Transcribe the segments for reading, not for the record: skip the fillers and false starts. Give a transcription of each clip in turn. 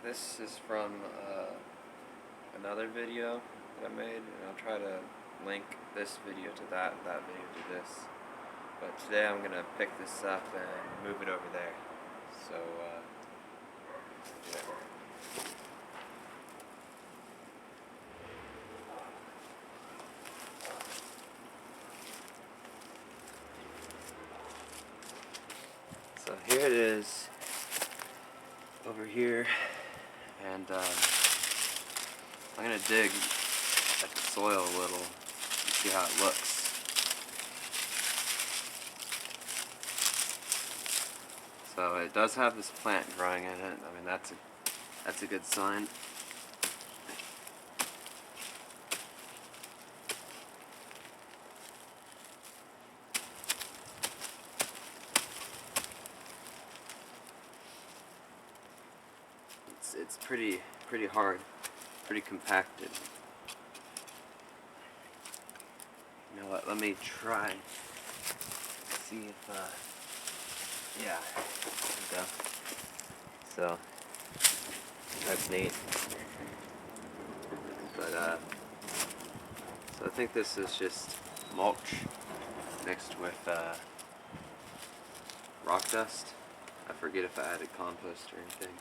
This is from another video that I made, and I'll try to link this video to that video to this. But today I'm going to pick this up and move it over there. So, yeah. So here it is, over here, and I'm going to dig at the soil a little and see how it looks. So it does have this plant growing in it. I mean, that's a good sign. It's pretty hard, pretty compacted. You know what? Let me try. See if yeah, there we go. So that's neat. But so I think this is just mulch mixed with rock dust. I forget if I added compost or anything.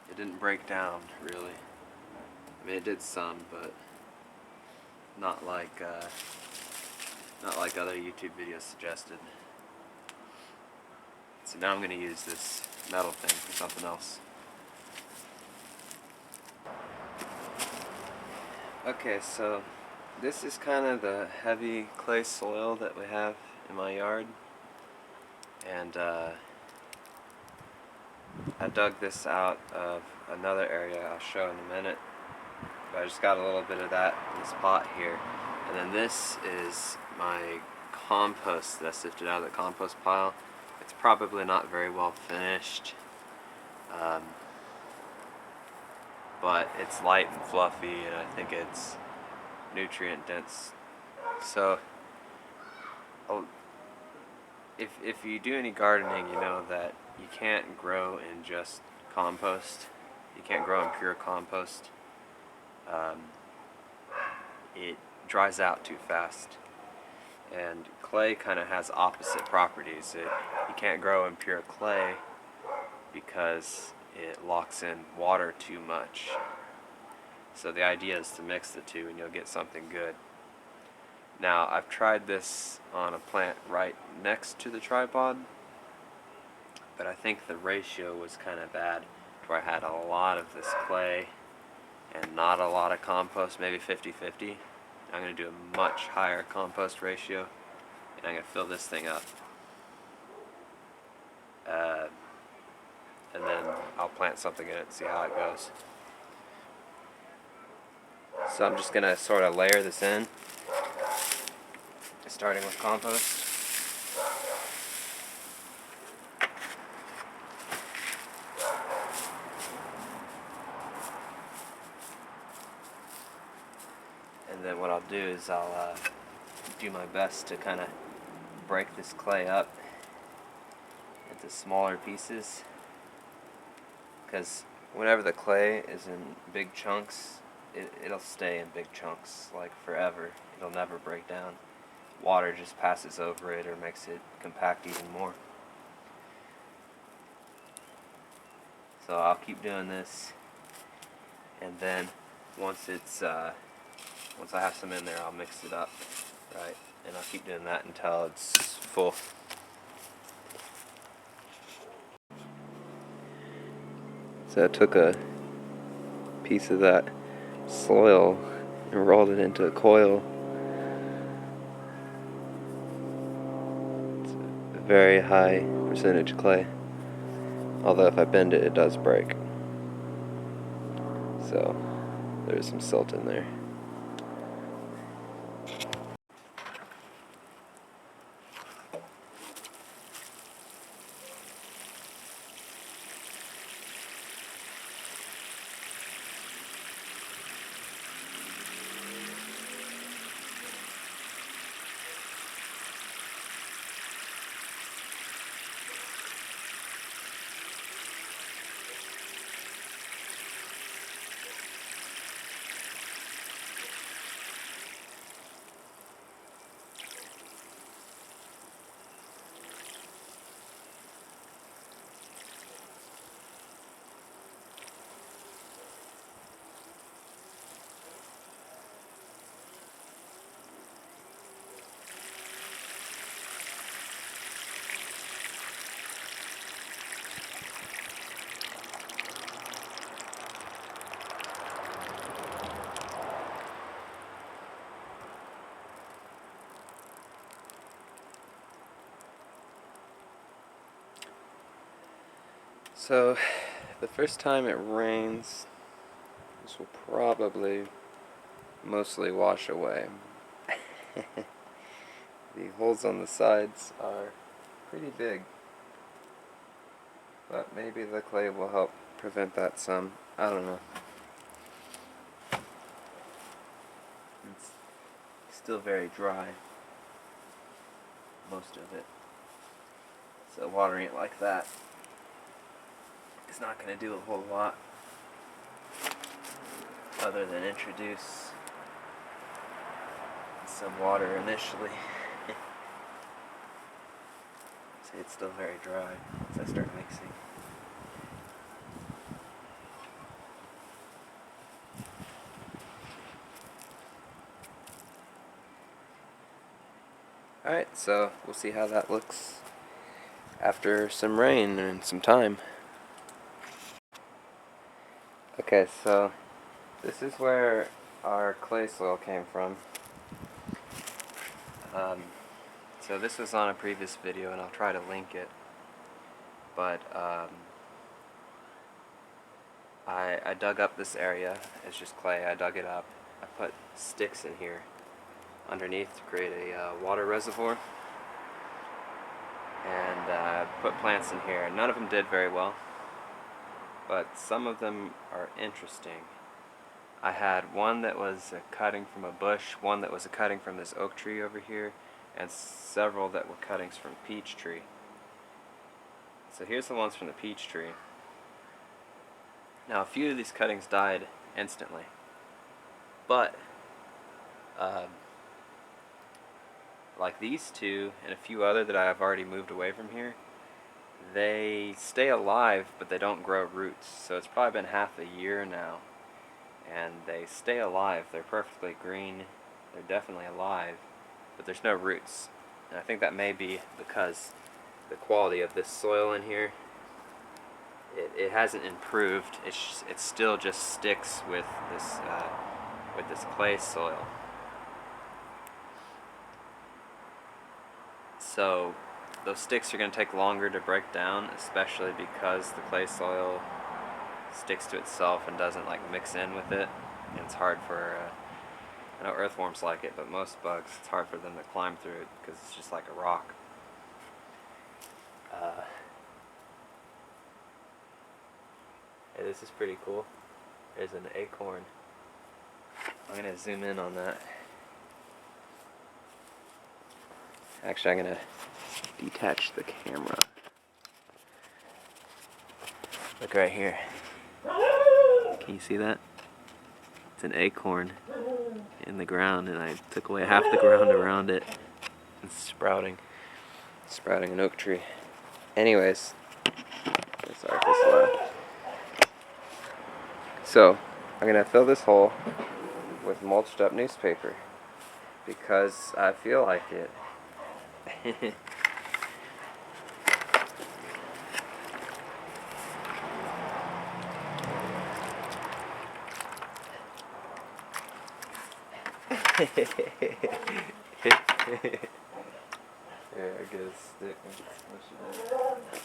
It didn't break down really. I mean, it did some, but not like other YouTube videos suggested. So now I'm going to use this metal thing for something else. Okay, so this is kind of the heavy clay soil that we have in my yard, and I dug this out of another area I'll show in a minute, but I just got a little bit of that in this pot here. And then this is my compost that I sifted out of the compost pile. It's probably not very well finished, but it's light and fluffy, and I think it's nutrient dense. So if you do any gardening, you know that you can't grow in just compost. You can't grow in pure compost. It dries out too fast. And clay kind of has opposite properties. You can't grow in pure clay because it locks in water too much. So the idea is to mix the two and you'll get something good. Now, I've tried this on a plant right next to the tripod, but I think the ratio was kind of bad, where I had a lot of this clay and not a lot of compost, maybe 50-50. I'm going to do a much higher compost ratio, and I'm going to fill this thing up. And then I'll plant something in it and see how it goes. So I'm just going to sort of layer this in, starting with compost. And then what I'll do is I'll do my best to kind of break this clay up into smaller pieces, because whenever the clay is in big chunks, it'll stay in big chunks like forever. It'll never break down. Water just passes over it or makes it compact even more. So I'll keep doing this, and then once I have some in there, I'll mix it up, right? And I'll keep doing that until it's full. So I took a piece of that soil and rolled it into a coil. It's a very high percentage clay, although if I bend it, it does break. So there's some silt in there. So, the first time it rains, this will probably mostly wash away. The holes on the sides are pretty big, but maybe the clay will help prevent that some. I don't know. It's still very dry, most of it. So watering it like that is not going to do a whole lot other than introduce some water initially. See, it's still very dry as I start mixing. Alright, so we'll see how that looks after some rain and some time. Okay, so this is where our clay soil came from. So this was on a previous video, and I'll try to link it. But I dug up this area. It's just clay. I dug it up. I put sticks in here underneath to create a water reservoir, and put plants in here. None of them did very well, but some of them are interesting. I had one that was a cutting from a bush, one that was a cutting from this oak tree over here, and several that were cuttings from peach tree. So here's the ones from the peach tree. Now a few of these cuttings died instantly, but like these two and a few other that I have already moved away from here, they stay alive but they don't grow roots. So it's probably been half a year now, and they stay alive. They're perfectly green, they're definitely alive, but there's no roots. And I think that may be because the quality of this soil in here, it hasn't improved. It still just sticks with this clay soil. So those sticks are going to take longer to break down, especially because the clay soil sticks to itself and doesn't like mix in with it. And it's hard for I know earthworms like it, but most bugs, it's hard for them to climb through it because it's just like a rock. Hey, this is pretty cool. There's an acorn. I'm going to zoom in on that. Actually, I'm going to detach the camera. Look right here. Can you see that? It's an acorn in the ground, and I took away half the ground around it. It's sprouting an oak tree. Anyways, sorry if it's loud. So, I'm going to fill this hole with mulched up newspaper because I feel like it. Here, I get a stick and smush it in.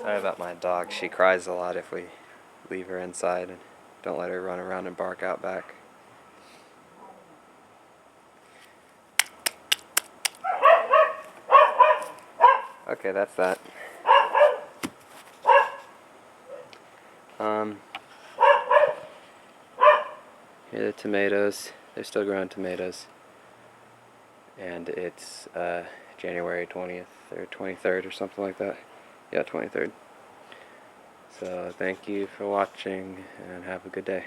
Sorry about my dog. She cries a lot if we leave her inside and don't let her run around and bark out back. Okay, that's that. Here are the tomatoes. They're still growing tomatoes. And it's January 20th or 23rd or something like that. Yeah, 23rd. So thank you for watching and have a good day.